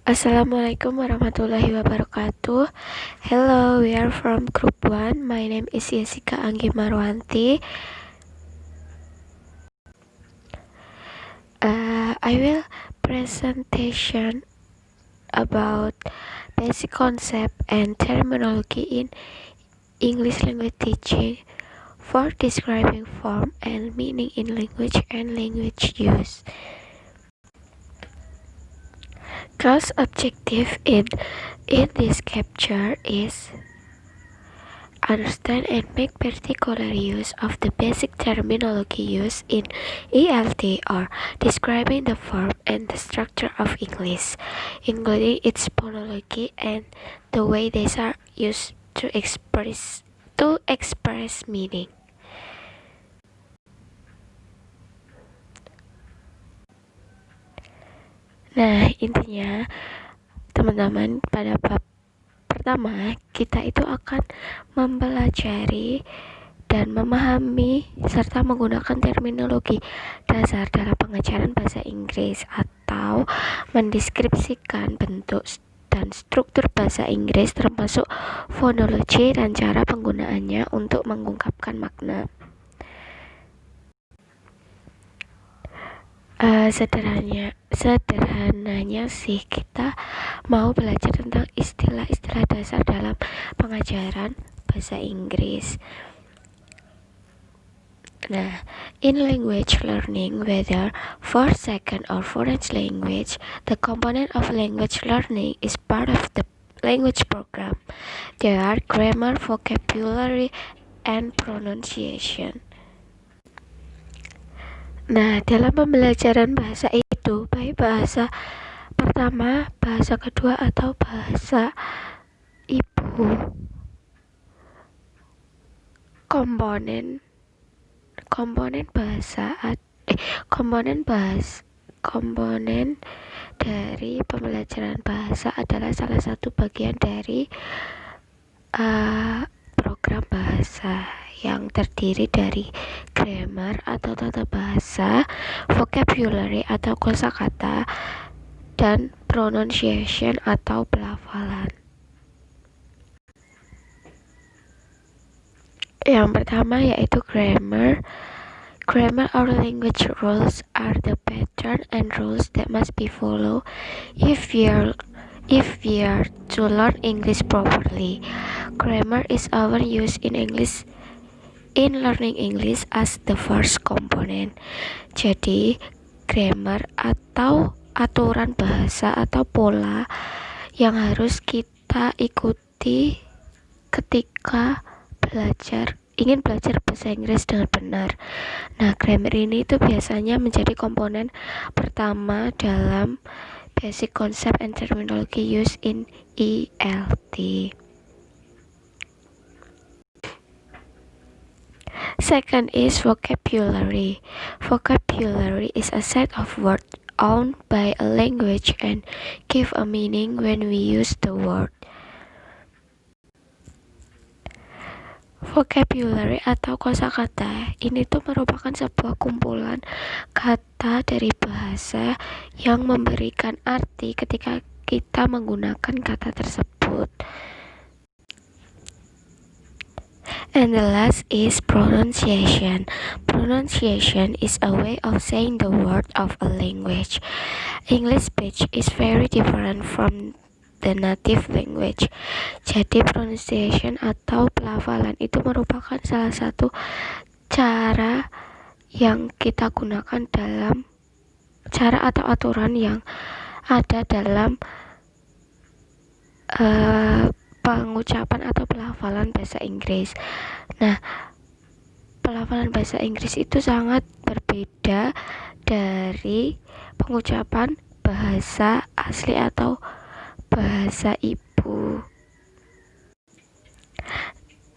Assalamualaikum warahmatullahi wabarakatuh. Hello, we are from Group 1. My name is Jessica Anggi Marwanti. I will presentation about basic concept and terminology in English language teaching for describing form and meaning in language and language use. Class objective in this capture is understand and make particular use of the basic terminology used in ELT or describing the form and the structure of English, including its phonology and the way these are used to express meaning. Nah, intinya teman-teman, pada bab pertama kita itu akan mempelajari dan memahami serta menggunakan terminologi dasar dalam pengajaran bahasa Inggris atau mendeskripsikan bentuk dan struktur bahasa Inggris termasuk fonologi dan cara penggunaannya untuk mengungkapkan makna. Sederhananya sih kita mau belajar tentang istilah-istilah dasar dalam pengajaran bahasa Inggris. Nah, in language learning, whether for second or foreign language, the component of language learning is part of the language program. There are grammar, vocabulary, and pronunciation. Nah, dalam pembelajaran bahasa itu, baik bahasa pertama, bahasa kedua, atau bahasa ibu, komponen dari pembelajaran bahasa adalah salah satu bagian dari program bahasa yang terdiri dari grammar atau tata bahasa, vocabulary atau kosakata, dan pronunciation atau pelafalan. Yang pertama yaitu grammar. Grammar or language rules are the pattern and rules that must be followed if we are to learn English properly. Grammar is often used in learning English as the first component. Jadi, grammar atau aturan bahasa atau pola yang harus kita ikuti ketika ingin belajar bahasa Inggris dengan benar. Nah, grammar ini itu biasanya menjadi komponen pertama dalam basic concept and terminology used in ELT. Second is vocabulary. Vocabulary is a set of words owned by a language and give a meaning when we use the word. Vocabulary atau kosakata ini tuh merupakan sebuah kumpulan kata dari bahasa yang memberikan arti ketika kita menggunakan kata tersebut. And the last is pronunciation. Pronunciation is a way of saying the word of a language. English speech is very different from the native language. Jadi pronunciation atau pelafalan itu merupakan salah satu cara yang kita gunakan dalam cara atau aturan yang ada dalam pengucapan atau pelafalan bahasa Inggris. Nah, pelafalan bahasa Inggris itu sangat berbeda dari pengucapan bahasa asli atau bahasa ibu.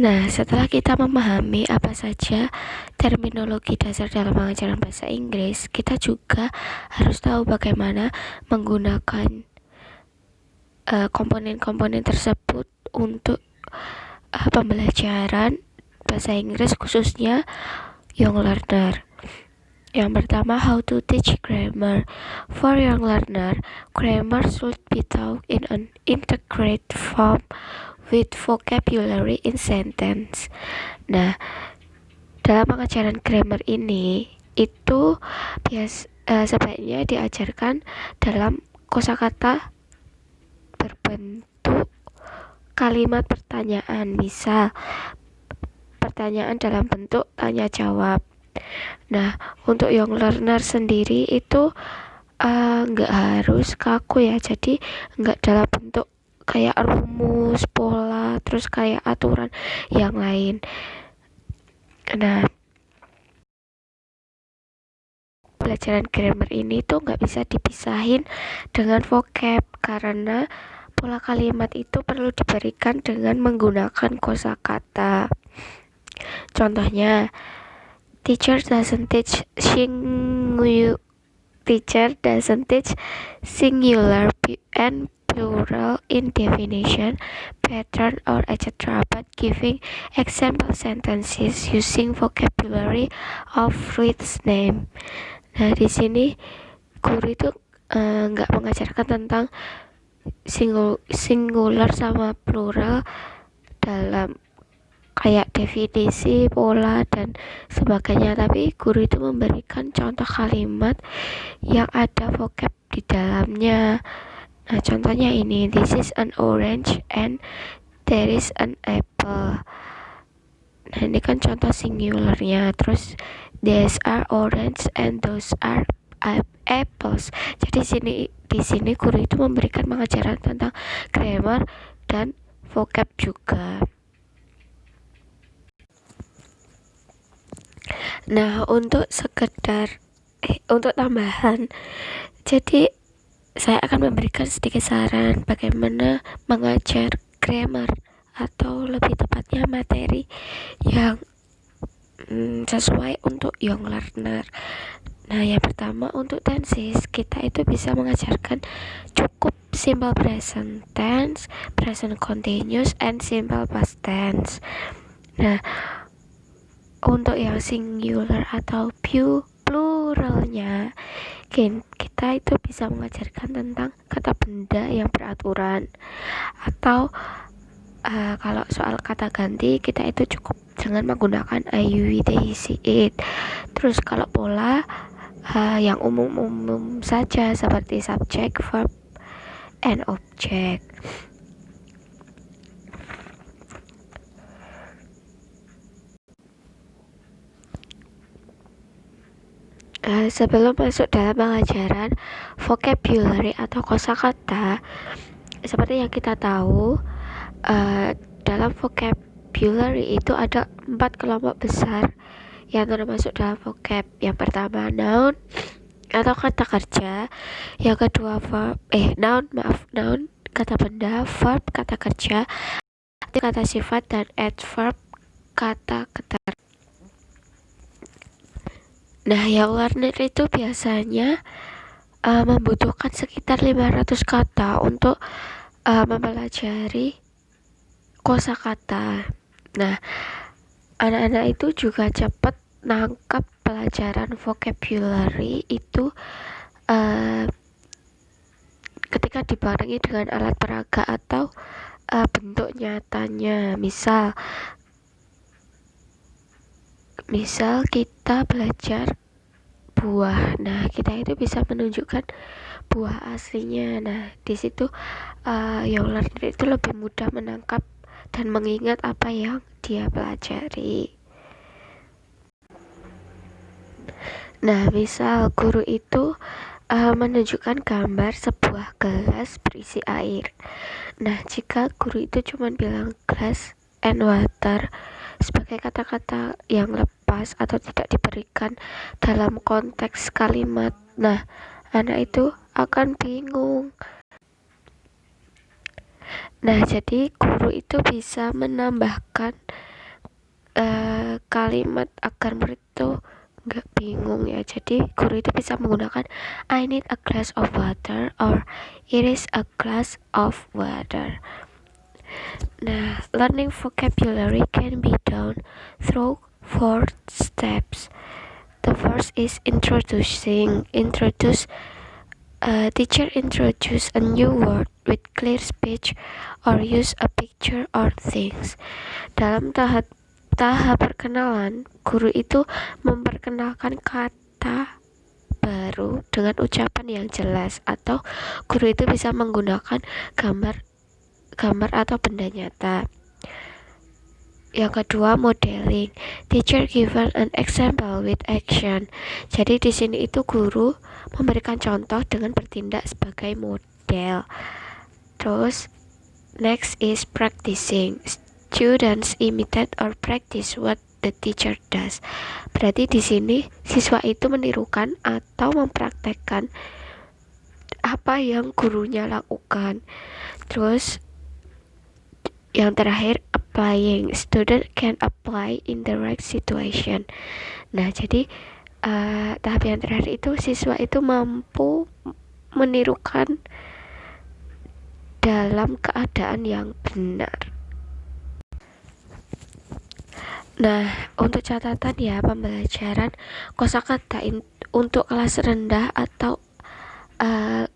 Nah, setelah kita memahami apa saja terminologi dasar dalam pengajaran bahasa Inggris, kita juga harus tahu bagaimana menggunakan komponen-komponen tersebut untuk pembelajaran bahasa Inggris khususnya young learner. Yang pertama, how to teach grammar. For young learner, grammar should be taught in an integrated form with vocabulary in sentence. Nah, dalam pengajaran grammar ini itu sebaiknya diajarkan dalam kosakata berbentuk kalimat pertanyaan. Misal, pertanyaan dalam bentuk tanya jawab. Nah, untuk young learner sendiri itu nggak harus kaku ya, jadi nggak dalam bentuk kayak rumus, pola, terus kayak aturan yang lain. Nah, pelajaran grammar ini tuh nggak bisa dipisahin dengan vocab karena pola kalimat itu perlu diberikan dengan menggunakan kosakata. Contohnya, teacher doesn't teach singular and plural in definition, pattern, or etc., but giving example sentences using vocabulary of Ruth's name. Nah, di sini guru itu nggak mengajarkan tentang singular sama plural dalam kayak definisi, pola, dan sebagainya, tapi guru itu memberikan contoh kalimat yang ada vocab di dalamnya. Nah, contohnya ini, this is an orange and there is an apple. Nah, ini kan contoh singularnya. Terus these are orange and those are apples. Jadi di sini guru itu memberikan pengajaran tentang grammar dan vocab juga. Nah, untuk tambahan, jadi saya akan memberikan sedikit saran bagaimana mengajar grammar atau lebih tepatnya materi yang sesuai untuk young learner. Nah, yang pertama untuk tenses, kita itu bisa mengajarkan cukup simple present tense, present continuous, and simple past tense. Nah, untuk yang singular atau pluralnya, kita itu bisa mengajarkan tentang kata benda yang beraturan. Atau kalau soal kata ganti, kita itu cukup dengan menggunakan I, you, they, she, it. Terus kalau pola yang umum-umum saja seperti subject, verb, and object. Sebelum masuk dalam pengajaran vocabulary atau kosakata, seperti yang kita tahu, dalam vocabulary itu ada 4 kelompok besar yang termasuk dalam vocab. Yang pertama noun atau kata kerja, yang kedua noun kata benda, verb kata kerja, kata sifat, dan adverb kata ketar. Nah, yang learner itu biasanya membutuhkan sekitar 500 kata untuk mempelajari kosakata. Nah, anak-anak itu juga cepat nangkap pelajaran vocabulary itu ketika dibarengi dengan alat peraga atau bentuk nyatanya. Misal kita belajar buah. Nah, kita itu bisa menunjukkan buah aslinya. Nah, di situ young learner itu lebih mudah menangkap dan mengingat apa yang dia pelajari. Nah, misal guru itu menunjukkan gambar sebuah gelas berisi air. Nah, jika guru itu cuma bilang glass and water sebagai kata-kata yang lepas atau tidak diberikan dalam konteks kalimat, nah, anak itu akan bingung. Nah, jadi guru itu bisa menambahkan kalimat agar murid itu nggak bingung ya. Jadi guru itu bisa menggunakan I need a glass of water or it is a glass of water. Nah, learning vocabulary can be done through 4 steps. The first is introducing. Teacher introduce a new word with clear speech or use a picture or things. Dalam tahap perkenalan, guru itu memperkenalkan kata baru dengan ucapan yang jelas, atau guru itu bisa menggunakan gambar atau benda nyata. Yang kedua, modeling. Teacher given an example with action. Jadi di sini itu guru memberikan contoh dengan bertindak sebagai model. Terus next is practicing. Students imitate or practice what the teacher does. Berarti di sini siswa itu menirukan atau mempraktekkan apa yang gurunya lakukan. Terus yang terakhir, applying. Student can apply in the right situation. Nah, jadi tahap yang terakhir itu siswa itu mampu menirukan dalam keadaan yang benar. Nah, untuk catatan ya, pembelajaran kosakata untuk kelas rendah atau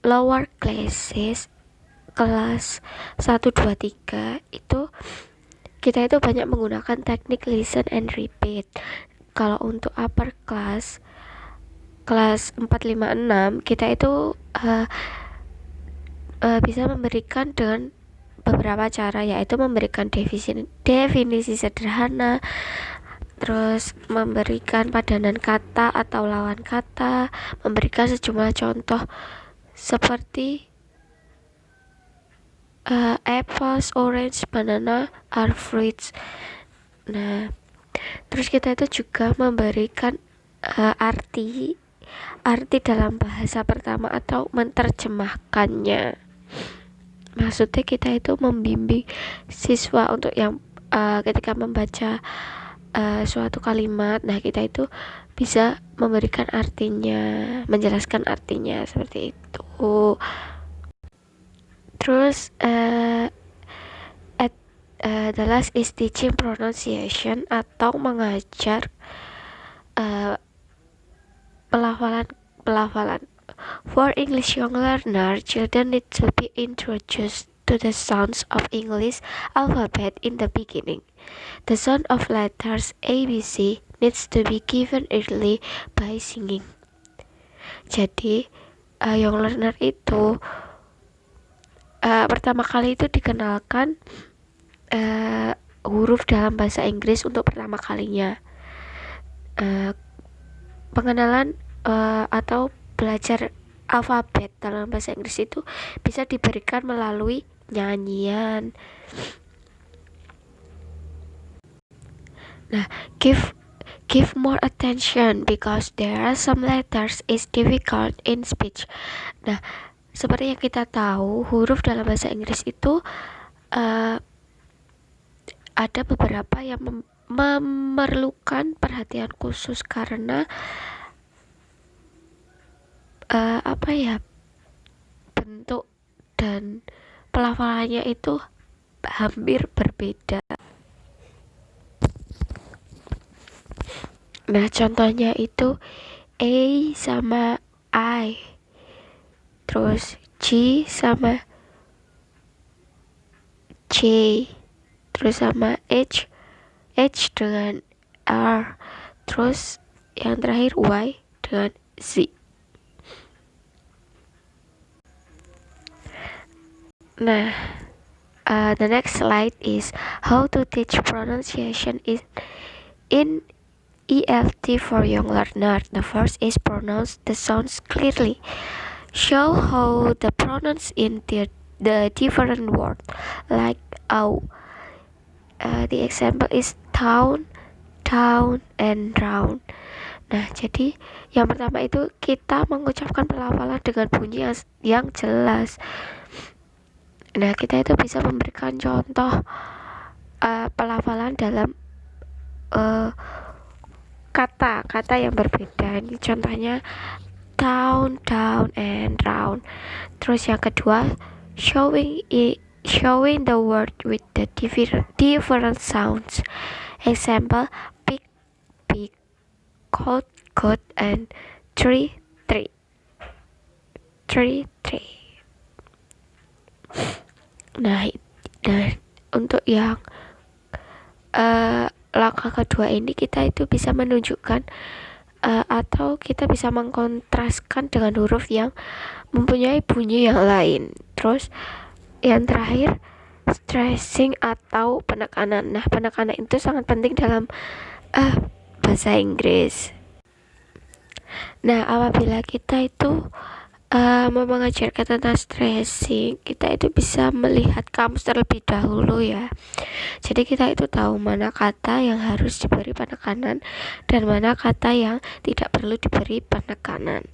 lower classes, kelas 1, 2, 3 itu kita itu banyak menggunakan teknik listen and repeat. Kalau untuk upper class, kelas 4, 5, 6 kita itu bisa memberikan dengan beberapa cara, yaitu memberikan definisi sederhana, terus memberikan padanan kata atau lawan kata, memberikan sejumlah contoh seperti apples, orange, banana are fruits. Nah, terus kita itu juga memberikan arti dalam bahasa pertama atau menerjemahkannya. Maksudnya kita itu membimbing siswa untuk yang ketika membaca suatu kalimat, nah kita itu bisa memberikan artinya, menjelaskan artinya seperti itu. Terus the last is teaching pronunciation atau mengajar pelafalan. For English young learner, children need to be introduced to the sounds of English alphabet in the beginning. The sound of letters ABC needs to be given early by singing. Jadi young learner itu pertama kali itu dikenalkan huruf dalam bahasa Inggris untuk pertama kalinya. Pengenalan atau belajar alfabet dalam bahasa Inggris itu bisa diberikan melalui nyanyian. Nah, give more attention because there are some letters is difficult in speech. Nah, seperti yang kita tahu, huruf dalam bahasa Inggris itu ada beberapa yang memerlukan perhatian khusus karena bentuk dan pelafalannya itu hampir berbeda. Nah, contohnya itu A sama I, terus G sama J, terus sama H dengan R, terus yang terakhir Y dengan Z. Nah, the next slide is how to teach pronunciation in ELT for young learners. The first is pronounce the sounds clearly. Show how the pronounce in the different words like ow. The example is town, and round. Nah, jadi yang pertama itu kita mengucapkan pelafalan dengan bunyi yang jelas. Nah, kita itu bisa memberikan contoh pelafalan dalam kata-kata yang berbeda. Ini contohnya town, and round. Terus yang kedua, showing the word with the different sounds. Example, big, cold, goat, and tree, tree. Tree, tree. Nah, untuk yang langkah kedua ini kita itu bisa menunjukkan atau kita bisa mengkontraskan dengan huruf yang mempunyai bunyi yang lain. Terus yang terakhir, stressing atau penekanan. Nah, penekanan itu sangat penting dalam bahasa Inggris. Nah, apabila kita itu mau mengajarkan tentang stressing, kita itu bisa melihat kamus terlebih dahulu ya. Jadi kita itu tahu mana kata yang harus diberi penekanan dan mana kata yang tidak perlu diberi penekanan.